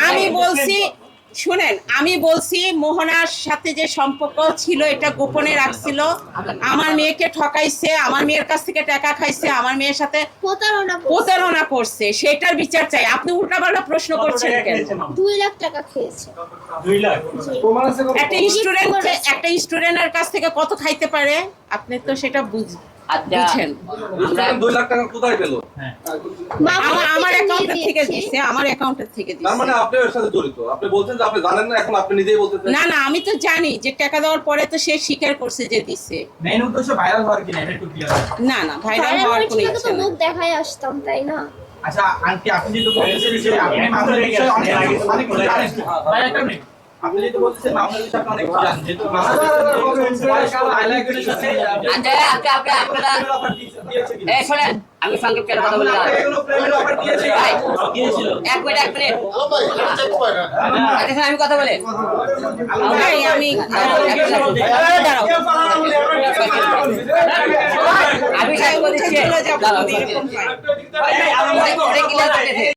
আমি বলছি শুনেন, আমি বলছি মোহনার সাথে যে সম্পর্ক ছিল এটা গোপনে রাখছিল। আমার মেয়েকে ঠকাইছে, আমার মেয়ের কাছ থেকে টাকা খাইছে, আমার মেয়ের সাথে প্রতারণা করছে, সেটার বিচার চাই। আপনি উল্টাপাল্টা প্রশ্ন করছেন কেন? 2 লাখ টাকা খেয়েছে। 2 লাখ একটা স্টুডেন্টের কাছ থেকে কত খাইতে পারে আপনি তো সেটা বুঝছেন। আমরা 2 লাখ টাকা কোথায় পেল? আমার অ্যাকাউন্টের থেকে দিছে, আমার অ্যাকাউন্টের থেকে দিছে। তার মানে আপনি এর সাথে জড়িত। আপনি বলছেন যে আপনি জানেন না, এখন আপনি নিজেই বলতেছেন। না না, আমি তো জানি যে টাকা দেওয়ার পরে তো সে স্বীকার করছে যে দিছে। মেইন উদ্দেশ্য ভাইরাল হওয়ার কিনা এটা একটু ক্লিয়ার। না না, ভাইরাল হওয়ার কোনো ইচ্ছা তো নেই। মুখ দেখায় আসতাম, তাই না? আচ্ছা আন্টি, আপনি যেহেতু বলছেন যে আপনি মামলার বিষয়ে অনেক কিছু জানেন, ভাই একটা মিনিট, আপনি যেহেতু বলছেন মামলার বিষয়ে আপনি অনেক কিছু জানেন, যেহেতু মামলার আইলাইনের সাথে আপনারা শোনেন, আমি সংক্ষেপ করে কথা বলি। অফার দিয়েছে এক মিনিট আচ্ছা, আমি কথা বলে আমি আমি সাহেব বলছি চলে যাবো। ক্লিয়ার করতেছে।